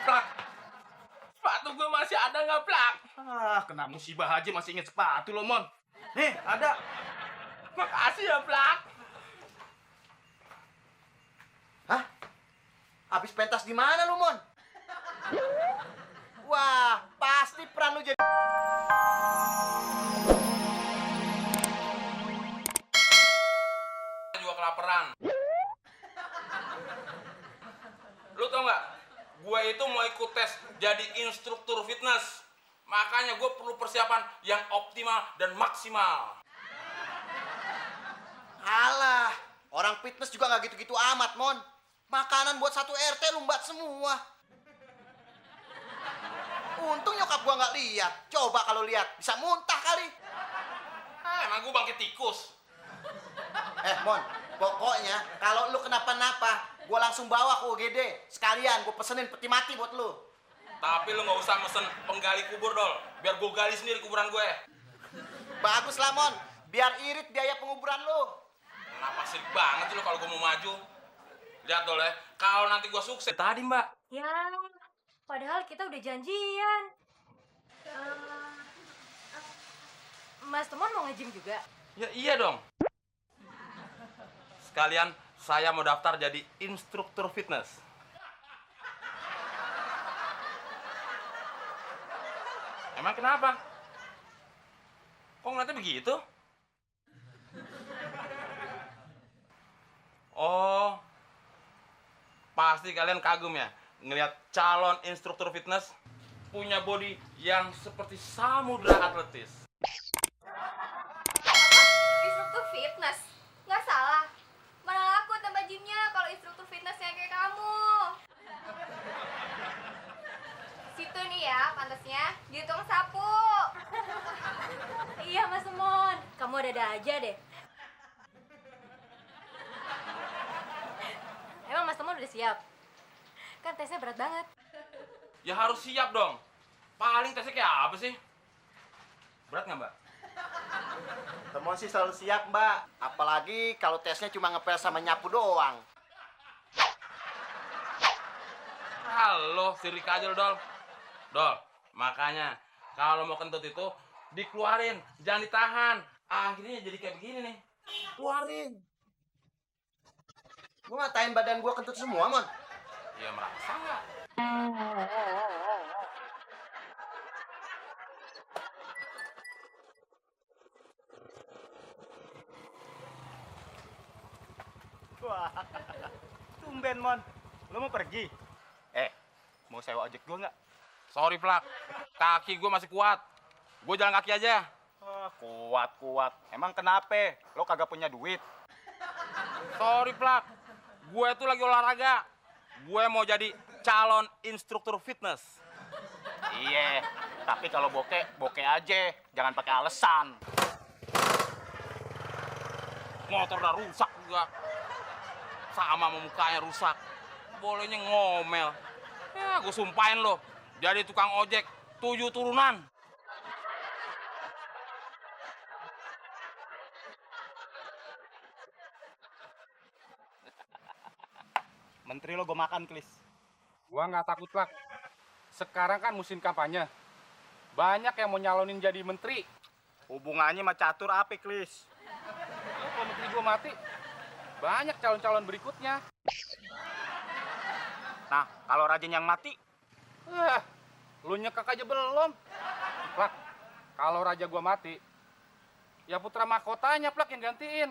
Plak, sepatu gue masih ada nggak, Plak? Kena musibah aja masih inget sepatu lo, Mon. Nih, ada. Makasih ya, Plak. Hah? Habis pentas di mana lu, Mon? Wah, pasti peran lu jadi... Juga kelaparan. Lu tau nggak? Gue itu mau ikut tes jadi instruktur fitness. Makanya gue perlu persiapan yang optimal dan maksimal. Alah, orang fitness juga nggak gitu-gitu amat, Mon. Makanan buat satu RT lumbat semua. Untung nyokap gua nggak lihat. Coba kalau lihat, bisa muntah kali. Emang gue bangkit tikus. Mon, pokoknya kalau lu kenapa-napa, gua langsung bawa ke UGD. Sekalian gua pesenin peti mati buat lu. Tapi lu nggak usah mesen penggali kubur, Dol. Biar gue gali sendiri kuburan gue. Bagus lah, Mon. Biar irit biaya penguburan lu. Kenapa sirik banget lu kalau gue mau maju? Lihat, Dol ya. Kalau nanti gue sukses. Tadi, Mbak. Ya, padahal kita udah janjian. Mas Temon mau nge-gym juga? Ya iya dong. Sekalian saya mau daftar jadi instruktur fitness. Emang kenapa? Kok ngeliatnya begitu? Oh, pasti kalian kagum ya ngelihat calon instruktur fitness punya body yang seperti samudra atletis. Instruktur fitness? Nggak salah. Mana laku tambah gymnya kalau instruktur fitnessnya kayak kamu. Situ nih ya pantasnya, di tukang sapu. Iya Mas Temon, kamu ada aja deh. Emang Mas Temon udah siap? Kan tesnya berat banget. Ya harus siap dong. Paling tesnya kayak apa sih? Berat nggak, Mbak? Temon sih selalu siap, Mbak. Apalagi kalau tesnya cuma ngepel sama nyapu doang. Halo, sirik aja lo, Dol. Dol, makanya kalau mau kentut itu dikeluarin, jangan ditahan. Akhirnya jadi kayak begini nih. Keluarin. Lu ngatain badan gua kentut semua, Mon? Ya merasa nggak? Wah, tumben, Mon. Lo mau pergi? Mau sewa ojek gua nggak? Sorry, Plak. Kaki gue masih kuat. Gue jalan kaki aja. Kuat. Emang kenapa? Lo kagak punya duit? Sorry, Plak. Gue tuh lagi olahraga. Gue mau jadi calon instruktur fitness. Iya, tapi kalau bokeh aja. Jangan pakai alasan. Motor udah rusak juga. Sama mukanya rusak. Bolehnya ngomel. Ya, gue sumpahin lo. Jadi tukang ojek 7 turunan. Menteri lo gue makan, Klis. Gua nggak takut, Plak. Sekarang kan musim kampanye. Banyak yang mau nyalonin jadi menteri. Hubungannya sama catur apa, Klis? Kalau menteri gua mati, banyak calon-calon berikutnya. Nah, kalau Rajen yang mati, Lu nyekak aja belum. Plak, kalau raja gua mati, ya putra mahkotanya, Plak, yang gantiin.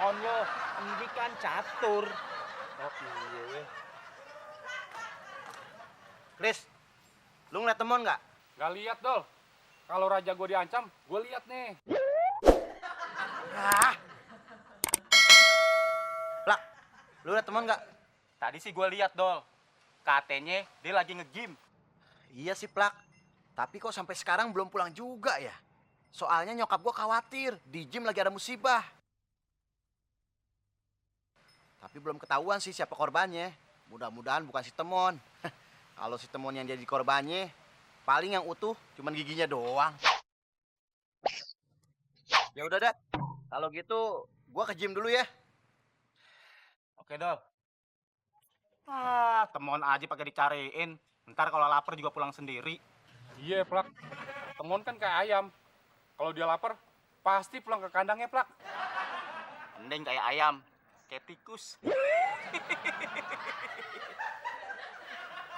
on lo. Ini kan catur. Oh iya. Kris, lu ngeliat Temon nggak? Gak lihat, Dol. Kalau raja gua diancam, gua lihat nih. Plak, lu liat Temon nggak? Tadi sih gue lihat, Dol. Katanya dia lagi nge-gym. Iya sih, Plak. Tapi kok sampai sekarang belum pulang juga ya? Soalnya nyokap gua khawatir di gym lagi ada musibah. Tapi belum ketahuan sih siapa korbannya. Mudah-mudahan bukan si Temon. Kalau si Temon yang jadi korbannya, paling yang utuh cuman giginya doang. Ya udah, Dad. Kalau gitu gua ke gym dulu ya. Oke, Dol. Temon aja pakai dicariin. Ntar kalau lapar juga pulang sendiri. Iya, Plak. Temon kan kayak ayam. Kalau dia lapar, pasti pulang ke kandangnya, Plak. Mending kayak ayam, kayak tikus.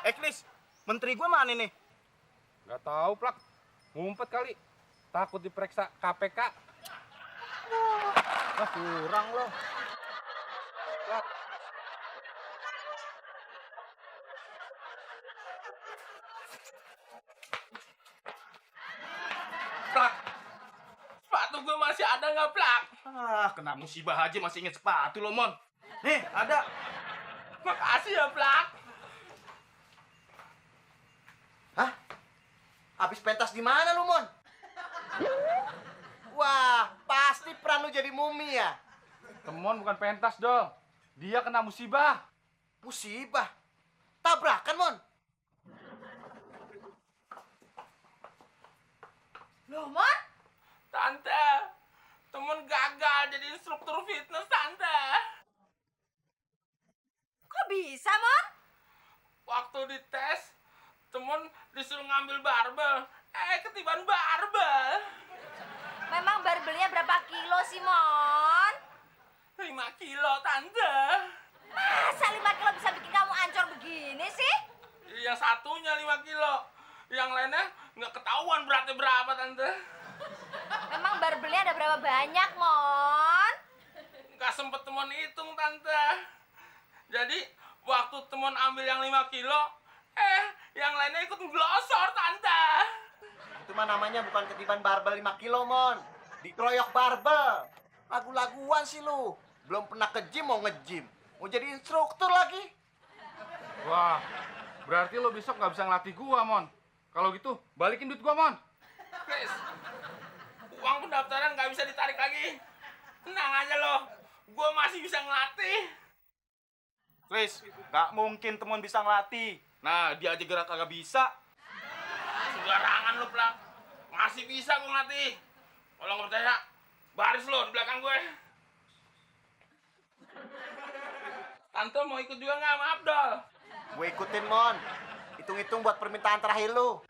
Kris, menteri gue mana nih? Nggak tahu, Plak. Ngumpet kali. Takut diperiksa KPK. Kurang loh. Plak. Plak, sepatu gue masih ada nggak, Plak? Kena musibah aja masih inget sepatu lo, Mon. Nih, ada. Makasih ya, Plak. Hah? Habis pentas di mana lu, Mon? Wah, pasti peran lu jadi mumi ya? Temon bukan pentas, Dol. Dia kena musibah. Musibah. Tabrakan, Mon. Loh, Mon? Tante, temen gagal jadi instruktur fitness, Tante. Kok bisa, Mon? Waktu dites, temen disuruh ngambil barbel. Ketiban barbel. Memang barbelnya berapa kilo sih, Mon? 5 kilo, Tante. Masa 5 kilo bisa bikin kamu ancur begini sih? Yang satunya 5 kilo. Yang lainnya nggak ketahuan beratnya berapa, Tante. Memang barbelnya ada berapa banyak, Mon? Nggak sempet temen hitung, Tante. Jadi, waktu temen ambil yang 5 kilo, yang lainnya ikut ngelosor, Tante. Itu mah namanya bukan ketiban barbel 5 kilo, Mon. Dikeroyok barbel. Lagu-laguan sih lu. Belum pernah ke gym mau nge-gym. Mau jadi instruktur lagi. Wah, berarti lo besok nggak bisa ngelatih gua, Mon. Kalau gitu, balikin duit gua, Mon. Chris, uang pendaftaran nggak bisa ditarik lagi. Tenang aja lo, gue masih bisa ngelatih. Kris, nggak mungkin Temon bisa ngelatih. Nah, dia aja gerak kagak bisa. Sembarangan lo, Plak. Masih bisa gue ngelatih. Kalau nggak percaya, baris lo di belakang gue. Tante mau ikut juga nggak sama Abdul? Gue ikutin, Mon. Hitung-hitung buat permintaan terakhir lu.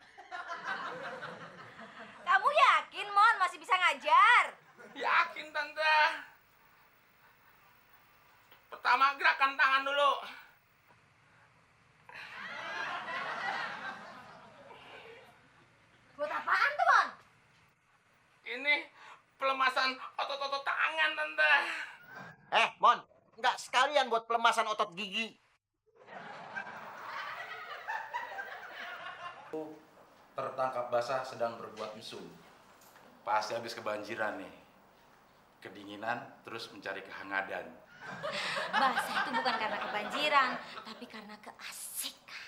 Kamu yakin, Mon, masih bisa ngajar? Yakin, Tante. Pertama gerakan tangan dulu. Buat apaan tuh, Mon? Ini pelemasan otot-otot tangan, Tante. Mon. Enggak sekalian buat pelemasan otot gigi. Tertangkap basah sedang berbuat mesum. Pasti habis kebanjiran nih. Kedinginan terus mencari kehangatan. Basah itu bukan karena kebanjiran, tapi karena keasikan.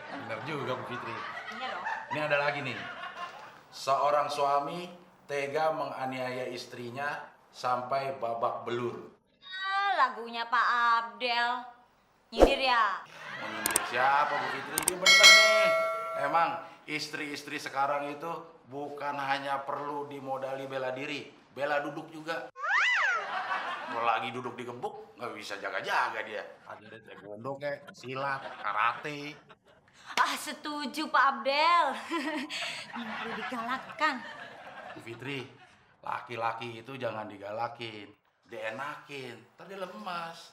Bener juga Bu Fitri. Iya dong. Ini ada lagi nih. Seorang suami tega menganiaya istrinya sampai babak belur. Lagunya Pak Abdel. Nyindir ya? Mau nyindir siapa Bu Fitri? Ini bener nih. Emang istri-istri sekarang itu bukan hanya perlu dimodali bela diri, bela duduk juga. Kalau lagi duduk digebuk, nggak bisa jaga-jaga dia. Ada taekwondo kayak silat, karate. Ah, setuju Pak Abdel. Memang perlu digalakkan. Bu Fitri, laki-laki itu jangan digalakin, dienakin, tadi lemas.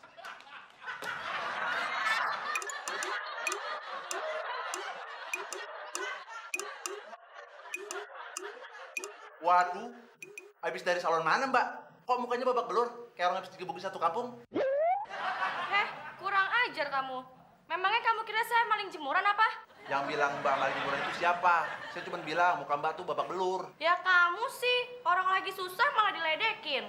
Waduh, habis dari salon mana Mbak? Kok mukanya babak belur? Kayak orang habis digebukin satu kampung. Kurang ajar kamu. Memangnya kamu kira saya maling jemuran apa? Yang bilang Mbak maling jemuran itu siapa? Saya cuma bilang muka Mbak tuh babak belur. Ya kamu sih, orang lagi susah malah diledekin.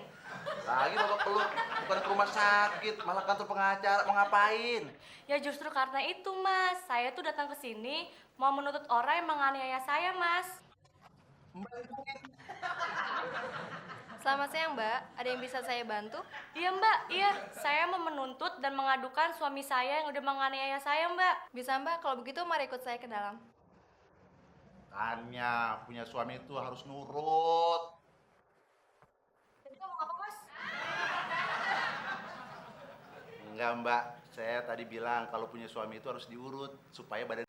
Lagi babak belur, bukan ke rumah sakit, malah kantor pengacara. Mau ngapain? Ya justru karena itu, Mas. Saya tuh datang ke sini mau menuntut orang yang menganiaya saya, Mas. Selamat siang, Mbak. Ada yang bisa saya bantu? Iya, Mbak. Iya, saya mau menuntut dan mengadukan suami saya yang udah menganiaya saya, Mbak. Bisa, Mbak. Kalau begitu, mari ikut saya ke dalam. Tanya, punya suami itu harus nurut. Jadi kamu apa, Mas? Enggak Mbak, saya tadi bilang kalau punya suami itu harus diurut supaya badan